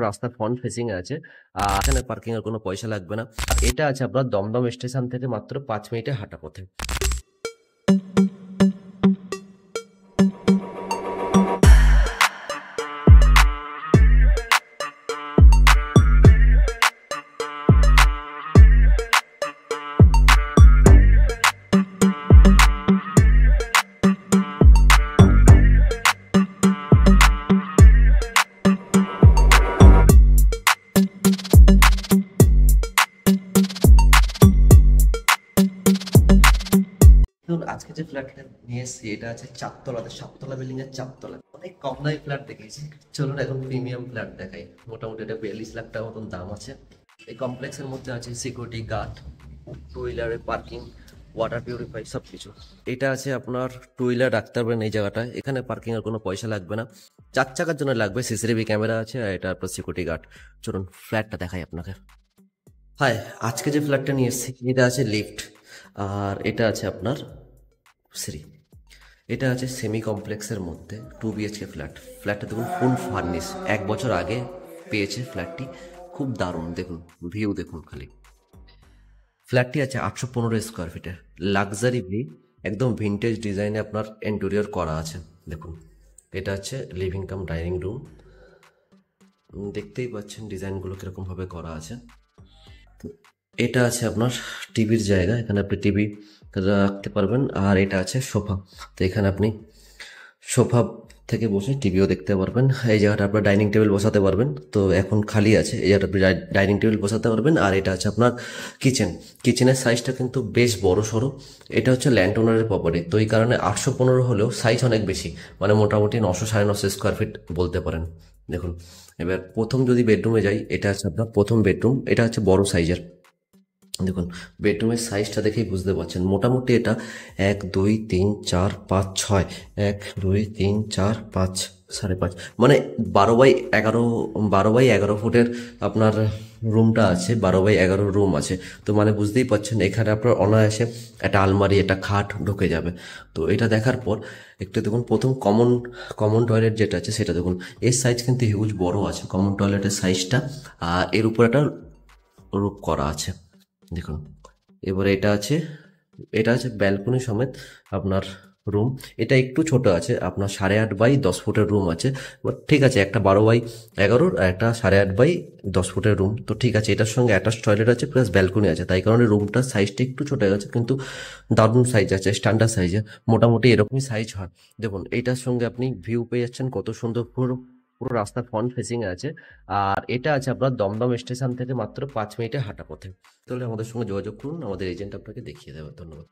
রাস্তা front facing এ আছে। আর এখানে পার্কিং এর কোনো পয়সা লাগবে না। আর এটা আছে আপনার দমদম স্টেশন থেকে মাত্র 5 মিনিটে হাঁটা পথে। ধরুন আজকে যে ফ্ল্যাটটা নিয়ে এসেছি এটা আছে চারতলাতে, সাততলা বিল্ডিং এর চারতলা। অনেক কম দামি ফ্ল্যাট দেখিয়েছি, চলুন এখন প্রিমিয়াম ফ্ল্যাট দেখাই। মোটামুটি এটা 42 লাখ টাকা মতন দাম আছে। এই কমপ্লেক্সের মধ্যে আছে সিকিউরিটি গার্ড, টু হুইলারের পার্কিং, ওয়াটার পিউরিফাই সবকিছু। এটা আছে আপনার টু হুইলার রাখতে পারবেন এই জায়গাটায়। এখানে পার্কিং এর কোনো পয়সা লাগবে না। 4 চাকার জন্য লাগবে সিসিটিভি ক্যামেরা আছে, আর এটা আপনার সিকিউরিটি গার্ড। চলুন ফ্ল্যাটটা দেখাই আপনাকে। হাই, আজকে যে ফ্ল্যাটটা নিয়ে এসেছি এটা আছে লিফট, আর এটা আছে আপনার সিঁড়ি। এটা আছে সেমি কমপ্লেক্সের মধ্যে 2 BHK ফ্ল্যাট। ফ্ল্যাটটা দেখুন ফুল ফার্নিশ, 1 বছর আগে পেয়েছে ফ্ল্যাটটি। খুব দারুণ, দেখুন ভিউ দেখুন খালি। ফ্ল্যাটটি আছে 815 স্কোয়ার ফিটের লাক্সারি ভিউ, একদম ভিন্টেজ ডিজাইনে আপনার ইন্টেরিয়র করা আছে। দেখুন এটা হচ্ছে লিভিং কাম ডাইনিং রুম। দেখতেই পাচ্ছেন ডিজাইনগুলো কিরকম ভাবে করা আছে। এটা আছে আপনার টিভির জায়গা, এখানে আপনি টিভি রাখতে পারবেন। আর এটা আছে সোফা, তো এখানে আপনি সোফা থেকে বসে টিভিও দেখতে পারবেন। এই জায়গাটা আপনার ডাইনিং টেবিল বসাতে পারবেন, তো এখন খালি আছে। এই জায়গাটা আপনি ডাইনিং টেবিল বসাতে পারবেন। আর এটা আছে আপনার কিচেন। কিচেনের সাইজটা কিন্তু বেশ বড় সড়ো। এটা হচ্ছে ল্যান্ড ওনারের প্রপার্টি, তো এই কারণে 815 হলেও সাইজ অনেক বেশি, মানে মোটামুটি 900 সাড়ে 900 স্কোয়ার ফিট বলতে পারেন। দেখুন এবার প্রথম যদি বেডরুমে যাই, এটা আছে আপনার প্রথম বেডরুম। এটা হচ্ছে বড় সাইজের। দেখুন বেডরুমের সাইজটা দেখেই বুঝতে পারছেন। মোটামুটি এটা 1 2 3 4 5 6, 1 2 3 4 5 5.5, মানে 12x11, 12x11 ফুটের আপনার রুমটা আছে। 12x11 রুম আছে, তো মানে বুঝতেই পারছেন এখানে আপনার অনায়াসে একটা আলমারি, একটা খাট ঢুকে যাবে। তো এটা দেখার পর একটু দেখুন প্রথম কমন টয়লেট যেটা আছে সেটা দেখুন। এর সাইজ কিন্তু হিউজ বড় আছে কমন টয়লেটের সাইজটা। আর এর উপর একটা রূপ করা আছে দেখুন। এবারে এটা আছে ব্যালকনি সমেত আপনার রুম। এটা একটু ছোট আছে, আপনার 8.5x10 ফুটের রুম আছে। বাট ঠিক আছে, একটা 12x11 আর একটা 8.5x10 ফুটের রুম, তো ঠিক আছে। এটার সঙ্গে অ্যাটাচ টয়লেট আছে প্লাস ব্যালকনি আছে, তাই কারণে রুমটার সাইজটা একটু ছোট হয়ে গেছে, কিন্তু দারুণ সাইজ আছে, স্ট্যান্ডার্ড সাইজে। মোটামুটি এরকমই সাইজ হয়। দেখুন এইটার সঙ্গে আপনি ভিউ পেয়ে যাচ্ছেন কত সুন্দর, পুরো পুরো রাস্তা ফ্রন্ট ফেসিং এ আছে। আর এটা আছে আপনার দমদম স্টেশন থেকে মাত্র 5 মিনিটে হাঁটা পথে। তাহলে আমাদের সঙ্গে যোগাযোগ করুন, আমাদের এজেন্ট আপনাকে দেখিয়ে দেবে। ধন্যবাদ।